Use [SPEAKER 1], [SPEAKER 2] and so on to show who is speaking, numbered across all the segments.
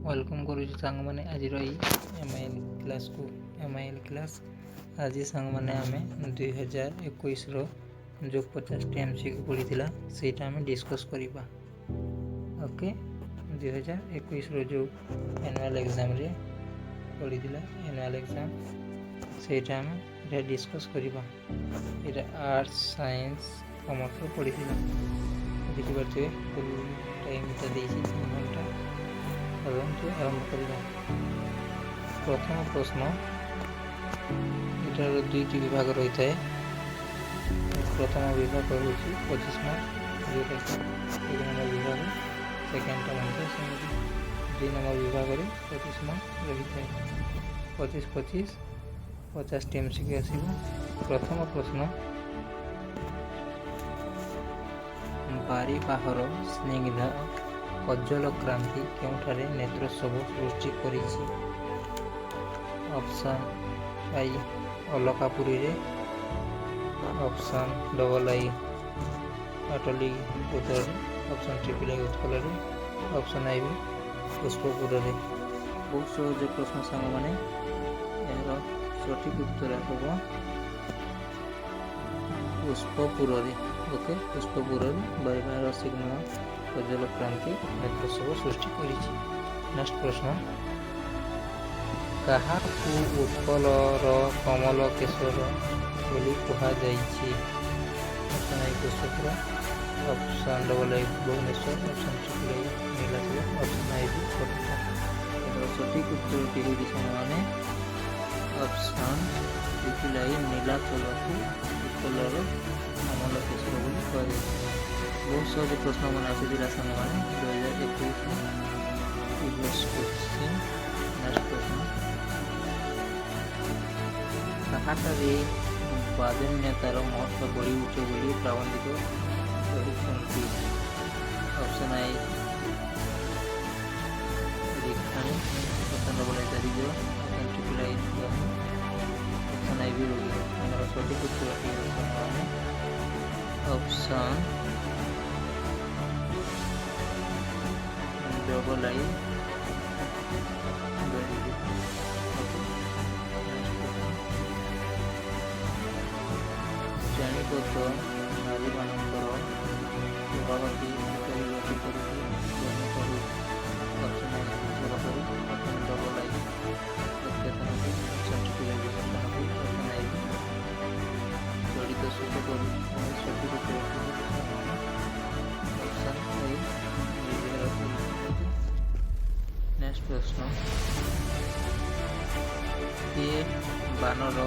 [SPEAKER 1] Welcome करुच्ची सांगने आज MIL class को MIL class आज सांगने आम 2021 जो 50 MCQ पड़ी से डिस्कस करवा। ओके 2021 जो एनुअल एग्जाम रे पड़ी एनुअल एग्जाम से डिस्कस करवा। ये आर्ट्स साइंस कॉमर्स पड़ी देखिए फुल टाइमटा 3 घंटा आरंभ करवा। प्रथम प्रश्न यार दुईटी विभाग रही है। प्रथम विभाग हूँ 25 मार्क जोटा 1 नंबर विभाग सेकेंडटा मध्य 2 नंबर विभाग में 25 मार्क रही है। 25-25 50 MCQ आसब। प्रथम प्रश्न बारीबाहर स्निग्ध कज्जल क्रांति केउठारे नेत्रोत्सव सृष्टि करिछि। ऑप्शन आई अलकापुरी रे, ऑप्शन डबल आई पाटली उत्तर रे, ऑप्शन ट्रिपल आई उत्कल रे, ऑप्शन आई भी पुष्पपुर रे। बहुत सहज प्रश्न सांग माने यार सठिक उत्तर होगा पुष्पपुर रे। ओके पुष्पपुर रे बारीबाहर स्निग्ध कज्जल क्रांति नेत्रोत्सव सृष्टि करिछि। नेक्स्ट प्रश्न काहाकू उत्कलर कमल केशर बोली कहा जाइछि। Option I Pushpapur, option double I Bhubaneswar, option triple I Nilachal, option I V Cuttack. सठिक उत्तर होगी सामने ऑप्शन ट्रिपल आई नीलाचल को उत्कलर कमल केशर बोली कहा जाइछि। बहुत सहज प्रश्न मन आसाला सामने 2021 क्वेश्चन। नेक्स्ट प्रश्न काहाठारे बादन्यतार महत्व बढ़ी उच्च बोली प्राबंधिक रही। ऑप्शन आई रेखाणी, ऑप्शन डबल आई दारिद्र्य, option triple I option I V रोगी। हमारा सठिक उत्तर ऑप्शन डबल आई श्रेणीबद्ध नारी मानकर प्रभावी गति करके ऑप्शन आई सरकारी, ऑप्शन डबल आई अद्यतन की, ऑप्शन ट्रिपल आई विषम की, ऑप्शन आई जड़ित सुख कर सठिक ऑप्शन आई। नेक्स्ट प्रश्न ये बानर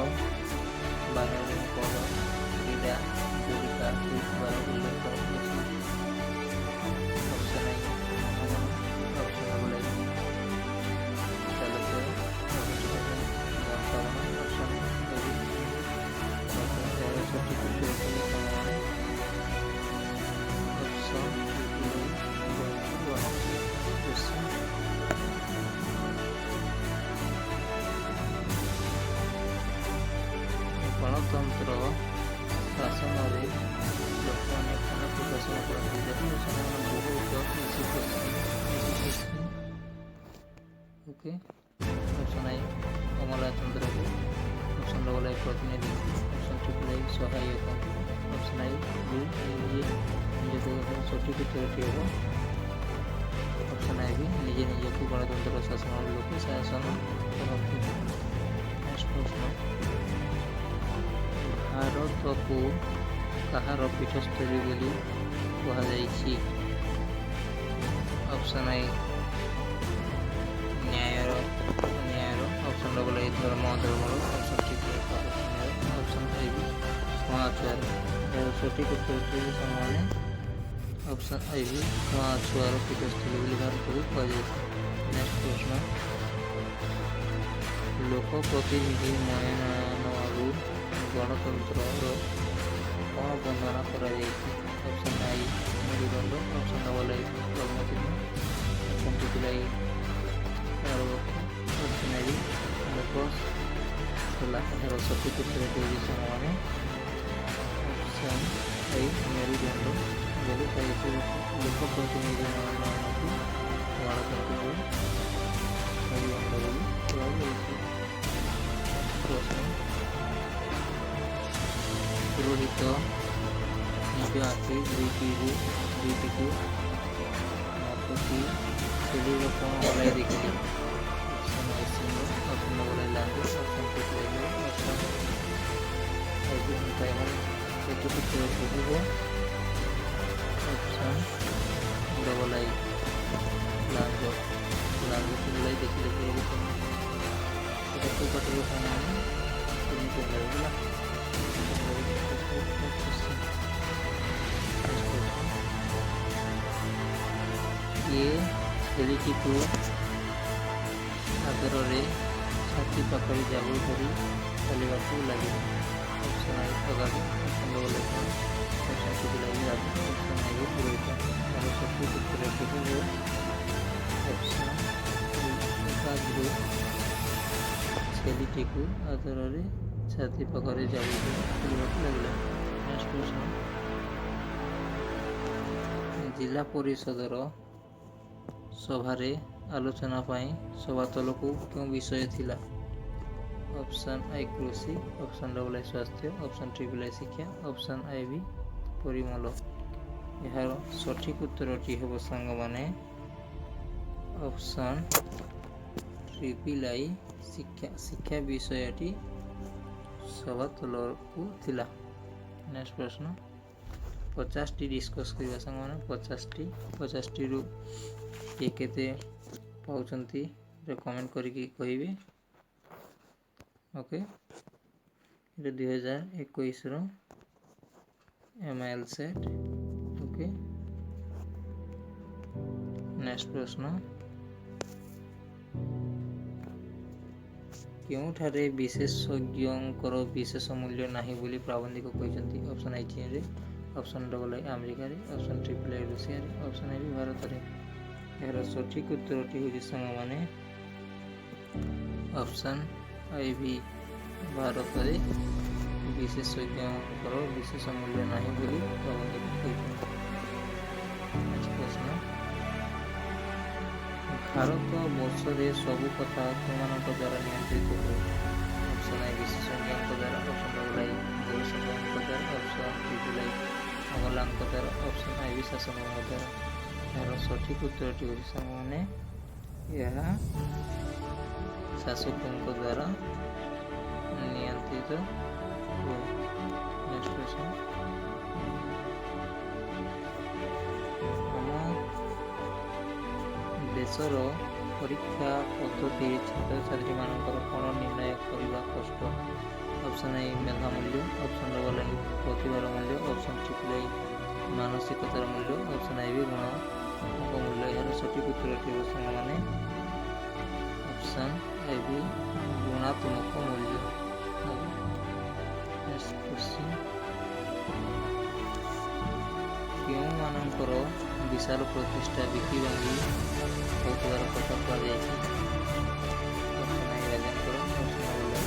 [SPEAKER 1] क्रीड़ा जीविका उल्लेख ऑप्शन आई ऑप्शन डबल आई चालक, ऑप्शन सठिक गणतंत्र शासन में लोक मैंने खाना प्रकाशन करते ओके। ऑप्शन आई अमलातंत्र को, ऑप्शन डबल आई प्रतिनिधि, ऑप्शन ट्रिपल आई सहायक, ऑप्शन आई सठिक उत्तर होगा ऑप्शन आई भी निजे निजे को गणतंत्र शासन लोक शासन करते। नेक्स्ट प्रश्न भारत को कहार पीठस्थली बोली कहा जाइछि। ऑप्शन आई न्यायर, ऑप्शन डबल आई धर्मर, option triple option I V समाचार। सठिक उत्तर सामने ऑप्शन आई भी समाचार पीठस्थली बोली भारत को कहा जाइछि। नेक्स्ट प्रश्न लोक प्रतिनिधि मनोनयन गणतंत्र कौन बंधना कर। ऑप्शन आई मेरुदंड, ऑप्शन डबल आई लग्नचिन्ह, option triple I option I लोक सठिक उत्तर होगी सामने ऑप्शन आई मेरुदंड बोली लोक प्रतिनिधि मनोनयन गणतंत्र ସହିତ ନିଜ ଆଖି ଦୁଇଟିକୁ ମାପି ଛେଳିର କୋଣ ହଲାଇ ଦେଖିଲେ। ଅପସନ୍ ଏ ସିଂହ, ଅପସନ୍ ଡବଲ୍ ଏ ଲାଞ୍ଜ, ଅପସନ୍ ଟ୍ରିପଲ୍ ଏ ଗୋଡ଼, ଅପସନ୍ ଚତୁର୍ଥ ଶୁଭିବ। ଅପସନ୍ ଡବଲ୍ ଆଇ ଲାଞ୍ଜକୁ ବୁଲାଇ ଦେଖିଲେ କୋଉ ପାଟିରେ ସାଙ୍ଗମାନେ କେମିତି ହେଲା। ଇଏ ଛେଳିଟିକୁ ଆଦରରେ ଛାତି ପାଖରେ ଜାବୁଡ଼ି ଧରି ଚାଲିବାକୁ ଲାଗିଲା। ଅପସନ୍ ଆଇ ଅଗାଧୁ, option double A option triple A Raju, option I ପୁରୋହିତ। ତାର ସଠିକ୍ ଉତ୍ତରଟି ହେବ ଅପସନ୍ ଅଗାଧୁ ଛେଳିଟିକୁ ଆଦରରେ ଛାତି ପାଖରେ ଜାବୁଡ଼ି ଧରି ଚାଲିବାକୁ ଲାଗିଲା। ନେକ୍ସଟ ପ୍ରଶ୍ନ, ଜିଲ୍ଲା ପରିଷଦର ସଭାରେ ଆଲୋଚନା ପାଇଁ ସଭାତଳକୁ କେଉଁ ବିଷୟ ଥିଲା? ଅପସନ୍ ଆଇ କୃଷି, ଅପସନ୍ ଡବଲ୍ ଆଇ ସ୍ୱାସ୍ଥ୍ୟ, ଅପସନ୍ ଟ୍ରିପଲ୍ ଆଇ ଶିକ୍ଷା, ଅପସନ୍ ଆଇ ବି ପରିମଳ। ଏହାର ସଠିକ୍ ଉତ୍ତରଟି ହେବ ସାଙ୍ଗମାନେ ଅପସନ୍ ଟ୍ରିପଲ୍ ଆଇ ଶିକ୍ଷା ବିଷୟଟି ସଭାତଳକୁ ଥିଲା। ନେକ୍ସଟ ପ୍ରଶ୍ନ, 50ଟି ଡିସ୍କସ୍ କରିବା ସାଙ୍ଗମାନେ 50ଟିରୁ କିଏ କେତେ ପାଉଛନ୍ତି କମେଣ୍ଟ କରିକି କହିବେ। ଓକେ, এটা 2021ର MIL ସେଟ୍। ଓକେ, ନେକ୍ସଟ ପ୍ରଶ୍ନ, କେଉଁଠାରେ ବିଶେଷଜ୍ଞଙ୍କର ବିଶେଷ ମୂଲ୍ୟ ନାହିଁ ବୋଲି ପ୍ରାବନ୍ଧିକ କହିଛନ୍ତି? ଅପସନ୍ ଆଇ ଚୀନରେ, ଅପସନ୍ ଡବଲ୍ ଆଇ ଆମେରିକାରେ, ଅପସନ୍ ଟ୍ରିପଲ୍ ଆଇ ରୁଷିଆରେ, ଅପସନ୍ ଆଇ ବି ଭାରତରେ। ଏହାର ସଠିକ୍ ଉତ୍ତରଟି ହେଉଛି ସାଙ୍ଗମାନେ ଅପସନ୍ ଆଇ ବି ଭାରତରେ ବିଶେଷଜ୍ଞଙ୍କର ବିଶେଷ ମୂଲ୍ୟ ନାହିଁ ବୋଲି ପ୍ରାବନ୍ଧିକ କହିଛନ୍ତି। ନେକ୍ସଟ ପ୍ରଶ୍ନ, ଭାରତ ବର୍ଷରେ ସବୁ କଥା କେଉଁମାନଙ୍କ ଦ୍ୱାରା ନିୟନ୍ତ୍ରିତ ହୁଏ? ଅପସନ୍ ଆଇ ବିଶେଷଜ୍ଞଙ୍କ ଦ୍ୱାରା, ଅପସନ୍ ଡବଲ୍ ଆଇ ଗବେଷକଙ୍କ ଦ୍ୱାରା, ଅପସନ୍ ଟ୍ରିପଲ୍ ଆଇ ଅମଲାଙ୍କ ଦ୍ୱାରା, ଅପସନ୍ ଆଇ ବି ଶାସକଙ୍କ ଦ୍ୱାରା। ଏହାର ସଠିକ୍ ଉତ୍ତରଟି ହେଉଛି ସାଙ୍ଗମାନେ ଏହା ଶାସକଙ୍କ ଦ୍ୱାରା ନିୟନ୍ତ୍ରିତ ହୁଏ। ନେକ୍ସଟ ପ୍ରଶ୍ନ, ଆମ ଦେଶର ପରୀକ୍ଷା ପଦ୍ଧତିରେ ଛାତ୍ରଛାତ୍ରୀମାନଙ୍କର କ'ଣ ନିର୍ଣ୍ଣୟ କରିବା କଷ୍ଟ? ଅପସନ୍ ଆଇ ମେଧା ମୂଲ୍ୟ, ଅପସନ୍ ଡବଲ୍ ଆଇ ପ୍ରତିଭାର ମୂଲ୍ୟ, ଅପସନ୍ ଟ୍ରିପଲ୍ ଆଇ ମାନସିକତାର ମୂଲ୍ୟ, ଅପସନ୍ ଆଇ ବି ଗୁଣାତ୍ମକ ମୂଲ୍ୟ। ଏହାର ସଠିକ୍ ଉତ୍ତରଟି ହେବ ସାଙ୍ଗମାନେ ଅପସନ୍ ଆଇ ବି ଗୁଣାତ୍ମକ ମୂଲ୍ୟ। କେଉଁମାନଙ୍କର ବିଶାଳ ପ୍ରତିଷ୍ଠା ବିକି ଭାଙ୍ଗି ହେଉଥିବାର କଥା କୁହାଯାଇଛି? ଅପସନ୍ ଆଇ ରାଜାଙ୍କର, ଅପସନ୍ ଡବଲ୍ ଆଇ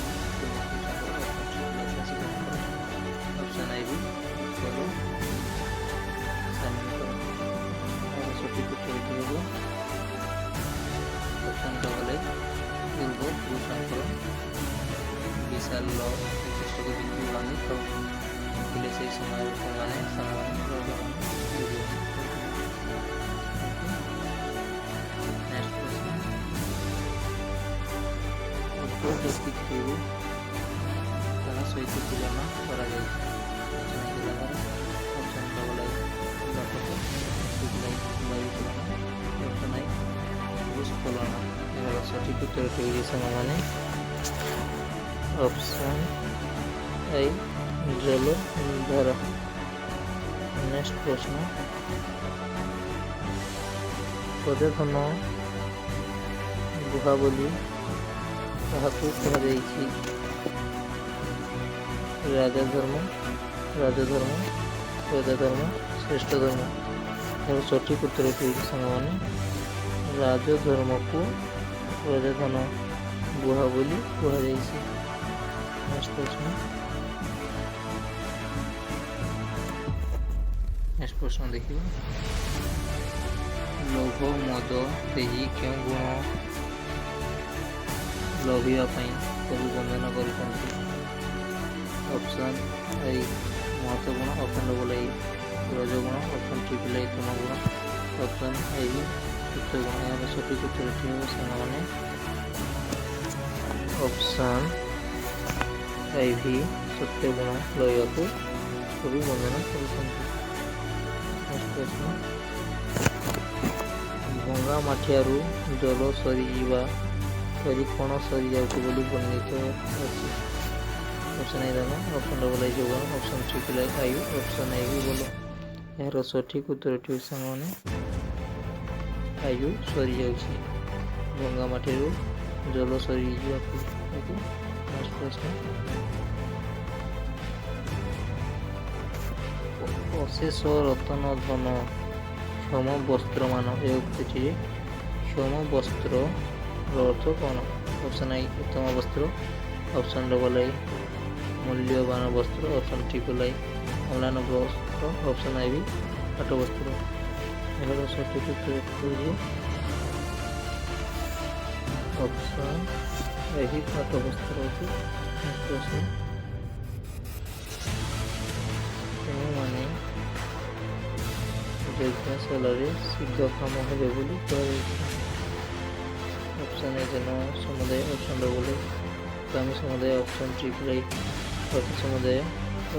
[SPEAKER 1] ଅପସନ୍ ଶାସକଙ୍କର, ଅପସନ୍ ଆଇ ବି ଉତ୍କଳ ସ୍ୱାମୀଙ୍କର। ଏହାର ସଠିକ୍ ଉତ୍ତରଟି ହେବ ଅପସନ୍ ଡବଲ୍ ଆଇ ପୂର୍ବ ପୁରୁଷଙ୍କର ବିଶାଳ ପ୍ରତିଷ୍ଠାକୁ ବିକି ଭାଙ୍ଗି ଥିଲେ ସେହି ସମୟରେ ସେମାନେ ବ୍ୟକ୍ତିକୁ ତାହା ସହିତ ତୁଳନା କରାଯାଇଛି। ଅପସନ୍ ଡବଲ୍ ଆଇ ବ୍ୟାପକ, ଟ୍ରିପଲ୍ ଆଇ ବାୟୁ ତୁଳନା, ଅପସନ୍ ଆଇ ଭୂସ୍ଖଳନ। ଏହାର ସଠିକ୍ ଉତ୍ତରଟି ହେଉଛି ସାଙ୍ଗମାନେ ଅପସନ୍ ଆଇ ଜଳଧାରା। ନେକ୍ସଟ ପ୍ରଶ୍ନ, ପର୍ଯ୍ୟଟନ ଗୁହା ବୋଲି କାହାକୁ କୁହାଯାଇଛି? ରାଜଧର୍ମ, ପ୍ରଜାଧର୍ମ, ଶ୍ରେଷ୍ଠ ଧର୍ମ। ଏହାର ସଠିକ୍ ଉତ୍ତରଟି ହେଉଛି ସାଙ୍ଗମାନେ ରାଜଧର୍ମକୁ ପ୍ରଜାଧନ ଗୁହା ବୋଲି କୁହାଯାଇଛି। ନେକ୍ସଟ ପ୍ରଶ୍ନ ଦେଖିବା, ଲୋଭ ମଦ ତେଜି କେଉଁ ଗୁଣ ଲୋଭିବା ପାଇଁ କବି ବନ୍ଦନା କରିଛନ୍ତି? ଅପସନ୍ ଆଇ महत्वगुण ऑप्शन डबल ए रजगुण ऑप्शन ट्रिपल ए तमगुण ऑप्शन ए बी सत्यगुण यार सठिक उत्तर हो सामने ऑप्शन ए बी सत्यगुण लय को कवि वर्णना करछन्ति। प्रश्न भंगा माठियारू जल सरीजा परी कौन सरी जाऊँ बोली वर्णित अच्छी ऑप्शन ए दान ऑप्शन डबल ए जोगन ऑप्शन ट्रिपल ए आयु ऑप्शन ए बी बोलो यार सठिक उत्तर सामने आयु सरी जाऊँगी भंगा माठियारू जल सरी ओके। नेक्स्ट प्रश्न अशेष रतन धन क्षम वस्त्र मान ए उक्ति क्षम वस्त्र अर्थ कौन ऑप्शन आई उत्तम वस्त्र ऑप्शन डबल आई मूल्यवान वस्त्र ऑप्शन ट्रिपल आई अम्लान वस्त्र ऑप्शन आई भी पाट वस्त्र यार सठिक उत्तर ऑप्शन आई भी पाट वस्त्र होती। प्रश्न मैंने यज्ञशाला सिद्ध काम हे बोली ऑप्शन ए जन समुदाय ऑप्शन डबल ए ग्रामी समुदाय ऑप्शन ट्रिपल ए पति समुदाय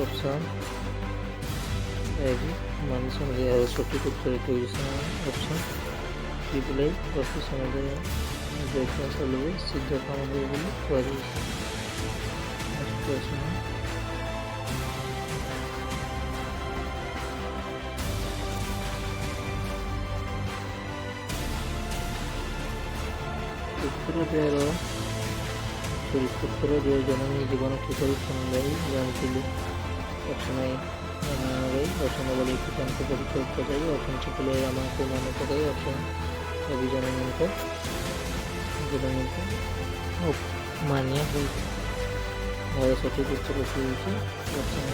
[SPEAKER 1] ऑप्शन ए बी मानी समुदाय सठिक उत्तर ऑप्शन ट्रिपल ए पति समुदाय यज्ञशाला सिद्ध काम हे बोली प्रश्न पुत्रदेव जननी जीवन किपर सुंदर जानती ऑप्शन आई रामायण गई ऑप्शन डबल पिता परिचय पकाई ऑप्शन ट्रिपल ए राम को मन पकाई ऑप्शन ए बी जननी को मान्य हुई यार सठिक उत्तर ऑप्शन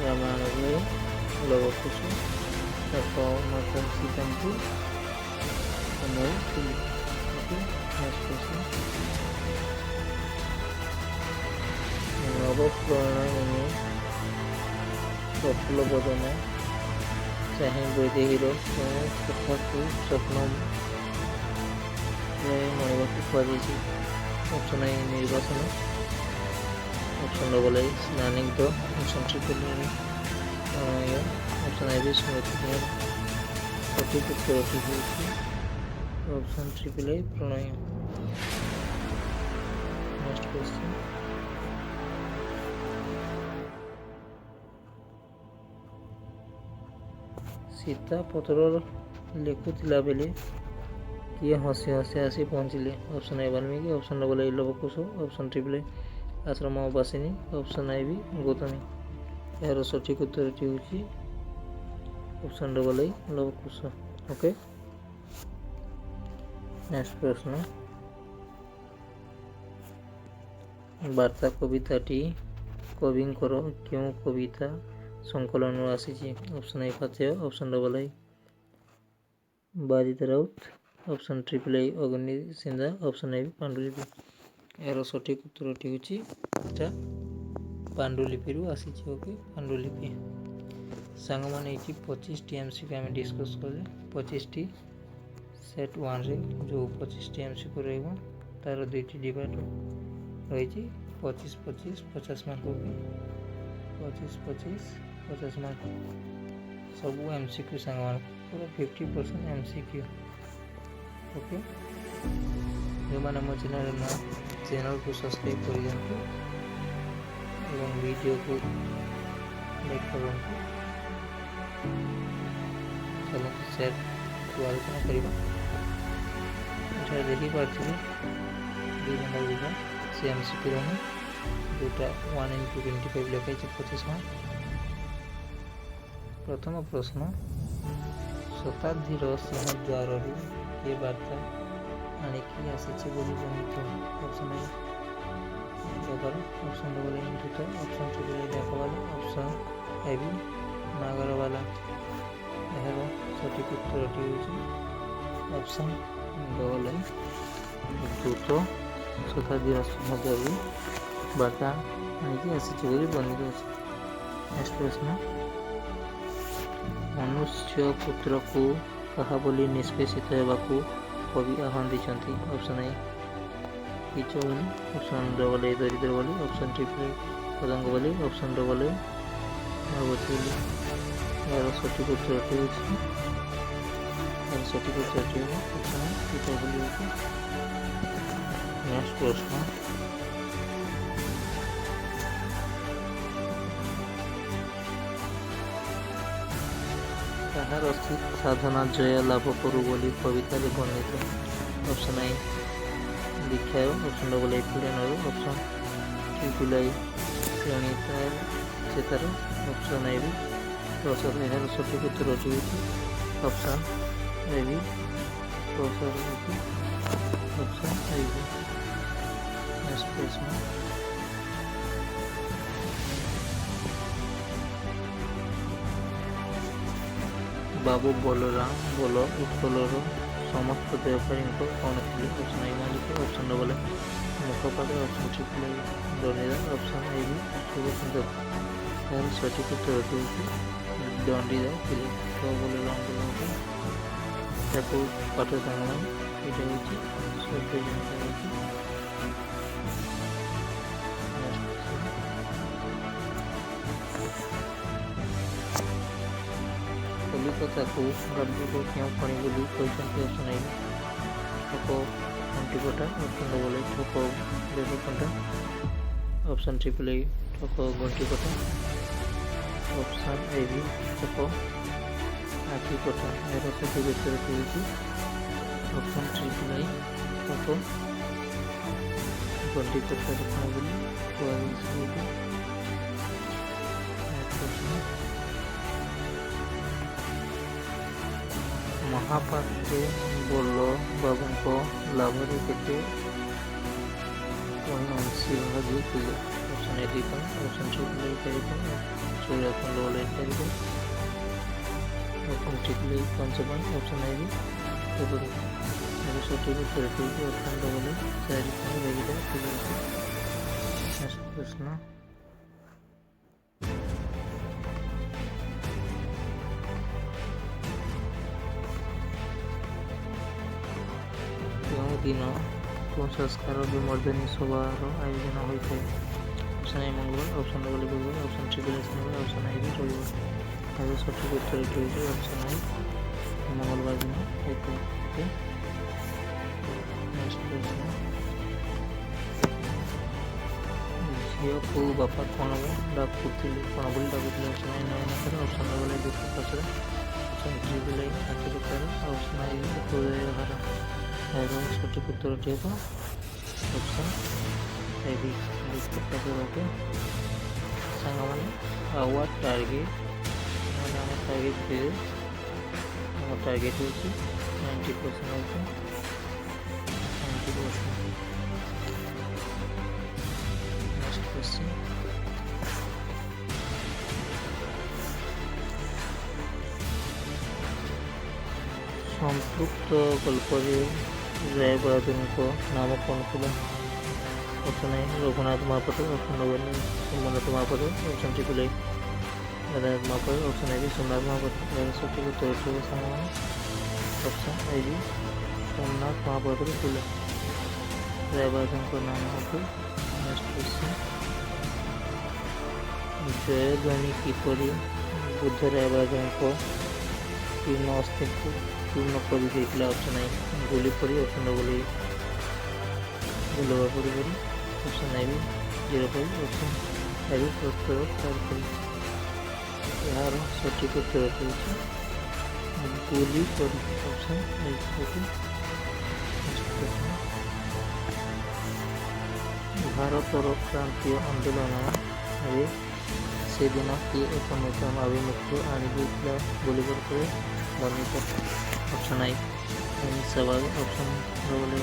[SPEAKER 1] रामायण गई लव कुश माता सीता को नवप्रणयिनी प्रफुल्ल बदन चाहे वैदेहीर कथा को स्वप्न मनवाक कहुई ऑप्शन आई निर्वासन ऑप्शन डबल आई स्नानिग्ध option triple option I V स्मृति सठिक उत्तर ऑप्शन ट्रिपल ए प्रणय। नेक्स्ट क्वेश्चन सीता पत्र लिखुला बेले किए हसी हसी आसी पहुँचले option A Valmiki option double A Lavkush option triple A आश्रमवासिनी ऑप्शन आई भी गौतमी यार सठिक उत्तर option double A Lavkush okay. Next प्रश्न वार्ता कविताटी कविंकर क्यों कविता संकलन आसी ऑप्शन ए पाथेय ऑप्शन डबल आई बारित राउत ऑप्शन ट्रिपल आई अग्नि सिंधा ऑप्शन आई पांडुलिपि यार सठिक उत्तर होता पांडुलिपि आसी ओके। पांडुलिपि सांग मैंने 25 MCQ आम डिस्कस कले 25 सेट 1 रे जो 25 MCQ रहा तार दुईटी डिवाइड रही 25 25 50 मार्क 25 25 50 मार्क सब MCQ सांग पूरा 50% MCQ ओके। जो मैंने मो चैनल को सब्सक्राइब कर वीडियो को लाइक करूँ चलो शेयर को आलोचना करवा देखिपार 2 घंटा विधा सी MCQ रहा जोटा 1 into 25 लिखाई 25 मार्क। प्रथम प्रश्न शताब्दीर सिंहद्वार ये वार्ता आणिकी आसी वर्णित option A option double A option triple A डाकवाला ऑप्शन ए बी नागरवाला यार सठिक उत्तर ऑप्शन डबल ए द्रुत शताब्दीर सिंहद्वार वार्ता आणिकी आसी वर्णित अच्छे। ନେକ୍ସଟ ପ୍ରଶ୍ନ, ମନୁଷ୍ୟ ପୁତ୍ରକୁ କାହା ବୋଲି ନିଷ୍ପେଷିତ ହେବାକୁ କବି ଆହ୍ୱାନ ଦେଇଛନ୍ତି? ଅପସନ୍ ଏ କୀଚ ବୋଲି, ଅପସନ୍ ଡବଲ୍ ଏ ଦରିଦ୍ର ବୋଲି, ଅପସନ୍ ଟ୍ରିପଲ୍ ଏ ପଦଙ୍ଗ ବୋଲି, ଅପସନ୍ ଡବଲ୍ ଏ ଭାଗବତୀ ବୋଲି। ଏହାର ସଠିକ୍ ଉତ୍ତରଟି ହେଉଛି ଅପସନ୍ ଏ କୀଚ ବୋଲି ହେଉଛି। ନେକ୍ସଟ ପ୍ରଶ୍ନ, କାହାର ସାଧନା ଜୟ ଲାଭ କରୁ ବୋଲି କବିତାରେ ବର୍ଣ୍ଣିତ? ଅପସନ୍ ଏ ଦୀକ୍ଷାରୁ, ଅପସନ୍ ଡବଲ୍ ଏ ପୀଡ଼ନରୁ, ଅପସନ୍ ଟ୍ରିପଲ୍ ଏ ପ୍ରେଣିତାର, ଅପସନ୍ ଏ ବି ପ୍ରସାଦ। ଏହାର ସଠିକ୍ ଉତ୍ତରଟି ହେଉଛି ଅପସନ୍ ଏ ବି ପ୍ରସାଦ ହେଉଛି ଅପସନ୍ ଏ ବି। ନେକ୍ସଟ ପ୍ରଶ୍ନ, ବାବୁ ବଳରାମ ବଳ ଉତ୍କଳର ସମସ୍ତ ଦେବକାରୀଙ୍କ କ'ଣ ଥିଲେ? ଅପସନ୍ ଏ ମାଲିକ, ଅପସନ୍ ଡବଲ୍ ଏ ମୁଖପାତ୍ର, ଅପସନ୍ ଟ୍ରିପଲ୍ ଏ ଦଣ୍ଡିଦାର, ଅପସନ୍ ଏ ବି ସୁନ୍ଦର। ଏହାର ସଠିକ୍ ଉତ୍ତରଟି ହେଉଛି ଦଣ୍ଡିଦାର ଥିଲେ। ତ ବଳରାମ ବଳ ତାକୁ ପାଠ ସାଙ୍ଗମାନେ ଏଇଟା ହେଉଛି ସତ୍ୟ ଜିନିଷ ହେଉଛି। କଲିକତାକୁ ଗାନ୍ଧୀଙ୍କ କେଉଁ ଖଣି ବୋଲି କହିଛନ୍ତି? ଅପସନ୍ ଏ ଛକ ଘଣ୍ଟିକଟା, ଅପସନ୍ ଡବଲ୍ ଏ ଛକ ଦେବକଣ୍ଟା, ଅପସନ୍ ଟ୍ରିପଲ୍ ଏ ଛକ ଘଣ୍ଟିକଟା, ଅପସନ୍ ଏ ବି ଛକ ଆଖିକଟା। ଏହାର ସଠିକ୍ ଉତ୍ତରଟି ହେଉଛି ଅପସନ୍ ଟ୍ରିପଲ୍ ଏ ଛକ ଘଣ୍ଟିକଟାରେ ଖଣି ବୋଲି କୁହାଯାଇଛି। ମହାପାତ୍ରେ ବଳ ବାବୁଙ୍କ ଲାଭରେ କେତେ ଅଂଶୀ ଭାଗୀ ଥିଲେ? Option A 2 point, option triple A 4 point, option double A 4 point, option triple A 5 point, option A B 7 point. ଏହାର ସଠିକ୍ ଉତ୍ତରଟି ହେଉଛି ଅପସନ୍ ଡବଲ୍ ଏ 4 ପଏଣ୍ଟ ଥିଲେ। ନେକ୍ସଟ ପ୍ରଶ୍ନ, କେଉଁ ଦିନ କେଉଁ ସଂସ୍କାର ବିମର୍ଦ୍ଦନୀ ସଭାର ଆୟୋଜନ ହୋଇଥାଏ? ଅପସନ୍ ଏ ମଙ୍ଗଳବାର, ଅପସନ୍ ଡବଲ୍ ଏ ବୁଧବାର, ଅପସନ୍ ଟ୍ରିପଲ୍ ଏ ଶନିବାର, ଅପସନ୍ ଏ ବି ରବିବାର। ଏହାର ସଠିକ୍ ଉତ୍ତରଟି ହେଉଛି ଅପସନ୍ ଏ ମଙ୍ଗଳବାର ଦିନ ହୋଇଥାଏ। ନେକ୍ସଟ ପ୍ରଶ୍ନ, ଝିଅକୁ ବାପା କ'ଣ ଡାକୁଥିଲେ? ଅପସନ୍ ଏ ନୟନତାରା, ଅପସନ୍ ଡବଲ୍ ଏ ଦୁଃଖପାଶରା, ଅପସନ୍ ଟ୍ରିପଲ୍ ଏ ଆଖିର, ଅପସନ୍ ଏ ବି ହୃଦୟହାର। ଏହାର ସଠିକ୍ ଉତ୍ତରଟି ହେବ ଅପସନ୍ ଏ ବି ଦୁଃଖପାଶରା। ସାଙ୍ଗମାନେ ଆୱାର ଟାର୍ଗେଟ୍ ମାନେ ଆମ ଟାର୍ଗେଟ୍ ଥିଲେ, ଆମ ଟାର୍ଗେଟ୍ ହେଉଛି 90% ହେଉଛି 90%। ନେକ୍ସଟ କ୍ୱେଶ୍ଚନ୍, ସମ୍ପୃକ୍ତ ଗଳ୍ପରେ ରାୟ ବାହାଦୁରଙ୍କ ନାମ କ'ଣ ଥିଲା? Option A Raghunath Mahapatra, option double A Somnath Mahapatra, option triple A Radhanath Mahapatra, option A B Somnath Mahapatra. ଏହାର ସଠିକ୍ ଉତ୍ତରଟି ହେବ ସାଙ୍ଗମାନେ option A B Somnath Mahapatra ଥିଲେ ରାୟ ବାହାଦୁରଙ୍କ ନାମ ହେଉଛି। ନେକ୍ସଟ କ୍ୱେଶ୍ଚନ୍, ଜୟଧ୍ୱନି କିପରି ବୁଦ୍ଧ ରାୟ ବାହାଦୁରଙ୍କ ପୂର୍ଣ୍ଣ ଅସ୍ତିତ୍ୱ ପୂର୍ଣ୍ଣ କରିଦେଇଥିଲା? ଅପସନ୍ ଏ ଗୁଲି ପରି, ଅପସନ୍ ଡବଲ୍ ଏ ଗୁଲବା ପରି, ଅପସନ୍ ଏ ବି 0 ପରି, ଅପସନ୍ ଏ ବି ପ୍ରସ୍ତର 4 ପରି। ଏହାର ସଠିକ୍ ଉତ୍ତରଟି ହେଉଛି ଗୁଲି ପରି, ଅପସନ୍ ଏ ପରି। ଭାରତର କ୍ରାନ୍ତୀୟ ଆନ୍ଦୋଳନରେ ସେଦିନ କିଏ ଏକ ନୂତନ ଆଭିମୁଖ୍ୟ ଆଣିଦେଇଥିଲା ବୋଲି ବର୍ଣ୍ଣିତ? ଅପସନ୍ ଏ ଅହିଂସାବାଦ, ଅପସନ୍ ଡବଲ୍ ଏ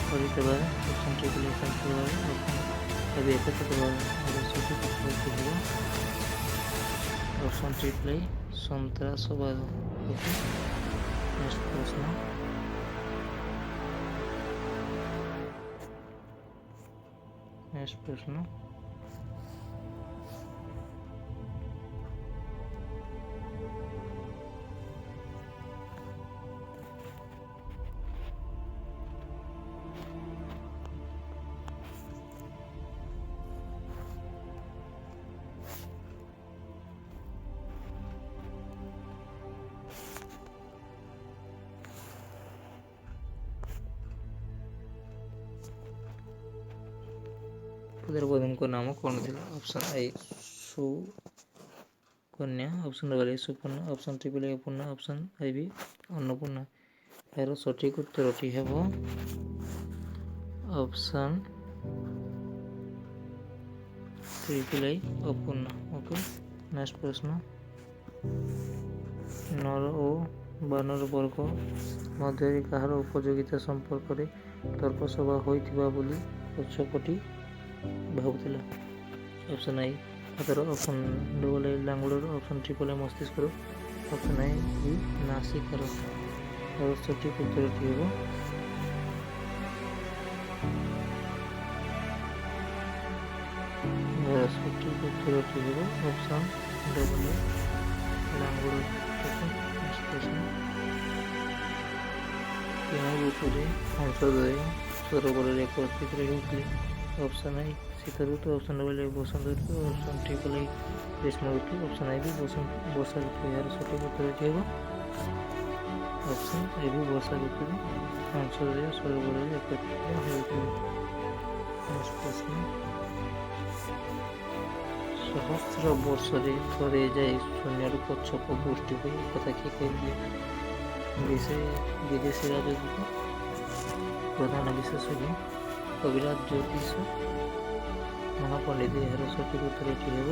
[SPEAKER 1] ହରିତବାଦ, ଅପସନ୍ ଟ୍ରିପଲ୍ ଏ ଶାନ୍ତିବାଦ, ଅପସନ୍ ଏ ବି ଏକତାବାଦ। ସଠିକ୍ ଉତ୍ତରଟି ହେବ ଅପସନ୍ ଟ୍ରିପଲ୍ ଏ ସନ୍ତ୍ରାସବାଦ। ନେକ୍ସଟ ପ୍ରଶ୍ନ, ଦ୍ରୌପଦୀଙ୍କ ନାମ କ'ଣ ଥିଲା? Option A Sukanya, option double A Suparna, option triple A Purna, option A B Annapurna. ଏହାର ସଠିକ୍ ଉତ୍ତରଟି ହେବ ଅପସନ୍ ଟ୍ରିପଲ୍ ଏ ଅପୂର୍ଣ୍ଣା। ଓକେ, ନେକ୍ସଟ ପ୍ରଶ୍ନ। ନର ଓ ବାନର ବର୍ଗ ମଧ୍ୟରେ କାହାର ଉପଯୋଗିତା ସମ୍ପର୍କରେ ତର୍କ ସଭା ହୋଇଥିବା ବୋଲି ପଛପଟି ଭାବୁଥିଲା? ଅପସନ୍ ଏ ହାତର, ଅପସନ୍ ଡବଲ୍ ଏ ଲାଙ୍ଗୁଡ଼ର, ଅପସନ୍ ଟ୍ରିପଲ୍ ଏ ମସ୍ତିଷ୍କର, ଅପସନ୍ ଏ ବି ନାସିକାର। ଏହାର ସଠିକ୍ ଉତ୍ତରଟି ହେବ ଅପସନ୍ ଡବଲ୍ ଏ ଲାଙ୍ଗୁଡ଼। କେଉଁ ଋତୁରେ ହଂସଦ୍ୱୟ ସରୋବରରେ ଏକତ୍ରିତ ହେଉଥିଲେ? ଅପସନ୍ ଏ ଶୀତ ଋତୁ, ଅପସନ୍ ଡବଲ୍ ଏ ବସନ୍ତ ଋତୁ, ଅପସନ୍ ଟ୍ରିପଲ୍ ଏ ଗ୍ରୀଷ୍ମ ଋତୁ, ଅପସନ୍ ଏ ବି ବର୍ଷା ଋତୁ। ଏହାର ସଠିକ୍ ଉତ୍ତରଟି ହେବ ଅପସନ୍ ଏ ବି ବର୍ଷା ଋତୁରେ ହଂସଦ୍ୱୟ ସରୋବରରେ ଏକତ୍ରିତ ହେଉଥିଲେ। ସହସ୍ର ବର୍ଷରେ ଥରେ ଯାଇ ଶୂନ୍ୟରୁ କଚ୍ଛପ ବୃଷ୍ଟି ହୁଏ, ଏକଥା କିଏ କହିଥିଲେ? ବିଦେଶୀ ରାଜଦୂତ, ପ୍ରଧାନ ବିଶେଷଜ୍ଞ, କବିରାଜ, ଜ୍ୟୋତିଷ, ମହାପଣ୍ଡିତ। ଏହାର ସଠିକ୍ ଉତ୍ତରଟି ହେବ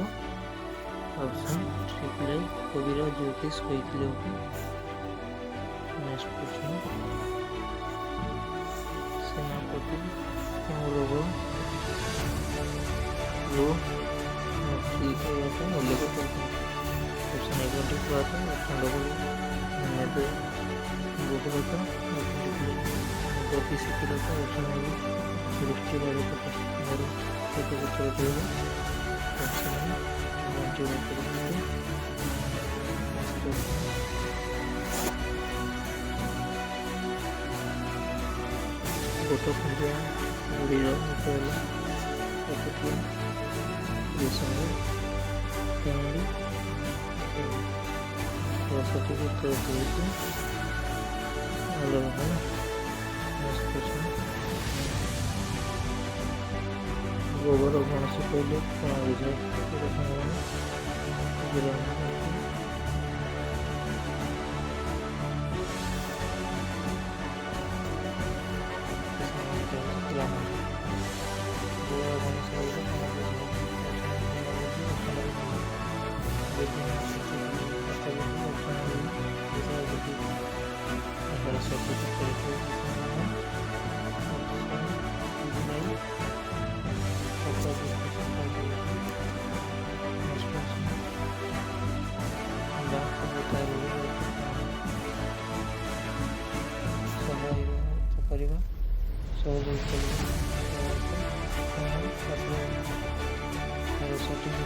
[SPEAKER 1] ଅପସନ୍ ଟ୍ରିପଲ୍ ଏ କବିରାଜ ଜ୍ୟୋତିଷ କହିଥିଲେ। ଓକେ, ନେକ୍ସଟ ପ୍ରଶ୍ନ। ସେନାପତି କେଉଁ ରୋଗରୁ ମୁକ୍ତି ପାଇବା ପାଇଁ ଉଲ୍ଲେଖ କରିଛନ୍ତି? ଅପସନ୍ ଏ ଗଣ୍ଠିବାତ, ଅପସନ୍ ଡବଲ୍ ମେଦ ବହୁଳତା, ଅପସନ୍ ଟ୍ରିପଲ୍ ଗତି ଶିଥିଳତା, ଅପସନ୍ ଏ ଦୃଷ୍ଟିବାଧିକତା। ଏହାର ସଠିକ୍ ଉତ୍ତରଟି ହେବ ଅପସନ୍ ଏ ଗଣ୍ଠିବାତ। ଗୋଟପୁଞ୍ଜିଆ ବୁଢ଼ୀର ମୁକାବିଲା ଏକଟିଆ ବିଷୟରେ କେଉଁଠି? ସଠିକ୍ ଉତ୍ତରଟି ହେଉଛି ଅଲଗା। ଗୋବର ଗଣେଶ କହିଲେ କ'ଣ ବୁଝାଏ? କରିବା, ସହଯୋଗ କରିବା, ସଠିକ୍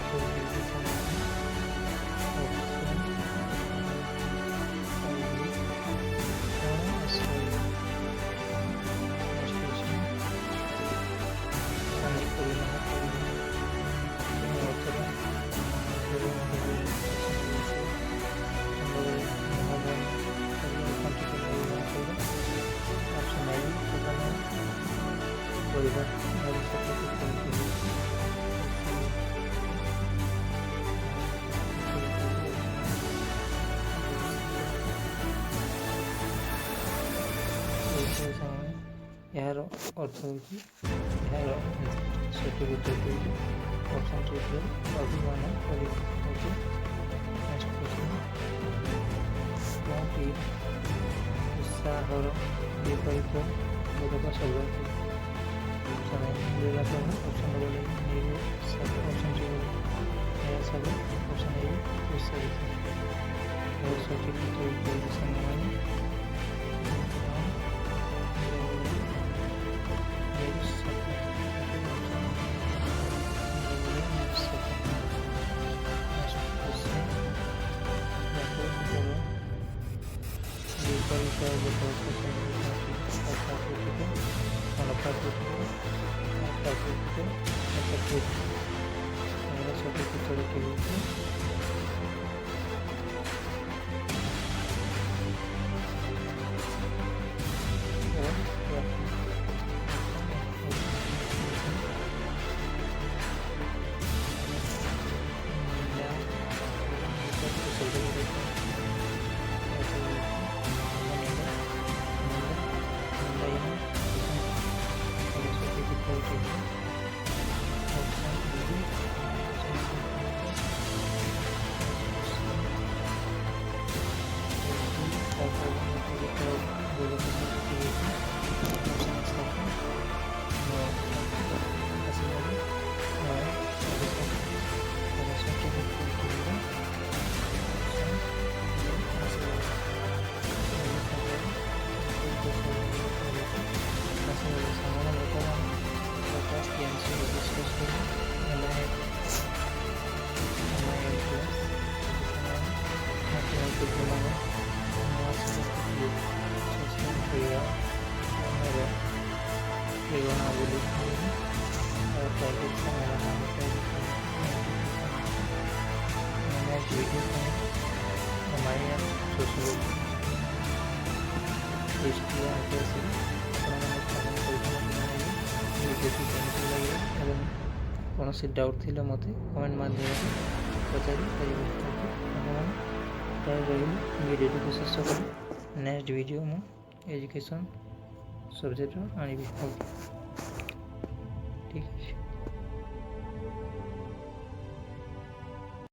[SPEAKER 1] ଏହାର ଅର୍ଥ ହେଉଛି, ଏହାର ସଠିକ୍ ଉତ୍ତର ହେଉଛି ଅପସନ୍ ଟ୍ରିପଲ୍ ଅଭିମାନ କରିବା। ଓକେ, ନେକ୍ସଟ ପ୍ରଶ୍ନ। କେଉଁଟି ଉତ୍ସାହର ବିପରୀତ ବୋଧକ ଶବ୍ଦ? ଅପସନ୍ ଏ ନିରାକରଣ, ଅପସନ୍ ଡବଲ୍ ଏ ନିରୁତ୍ସାହ, ଅପସନ୍ ଟ୍ରିପଲ୍ ନିରାଶାଗ, ଅପସନ୍ ଏ ଉତ୍ସାହିତ। ଏହାର ସଠିକ୍ ଉତ୍ତର ହେଉଛି ସାଙ୍ଗମାନେ সঠিক উত্তরটি হচ্ছে प्रेरणा बोली और टाइटल का मेरा नाम होता है। नेक्स्ट वीडियो में हमारे यहाँ सोशोलॉजी हिस्ट्री कैसे वीडियो केମିତି ଲାଗିଲା ଏବଂ କୌଣସି ଡାଉଟ୍ ଥିଲେ ମୋତେ କମେଣ୍ଟ ମାଧ୍ୟମରେ ପଚାରି ପାରିବେ। ଆପଣମାନେ ପ୍ରାୟ ରହିଲି ଭିଡ଼ିଓଟିକୁ ଶେଷ କରି ନେକ୍ସଟ ଭିଡ଼ିଓ ମୁଁ ଏଜୁକେସନ୍ ସବଜେକ୍ଟର ଆଣିବି।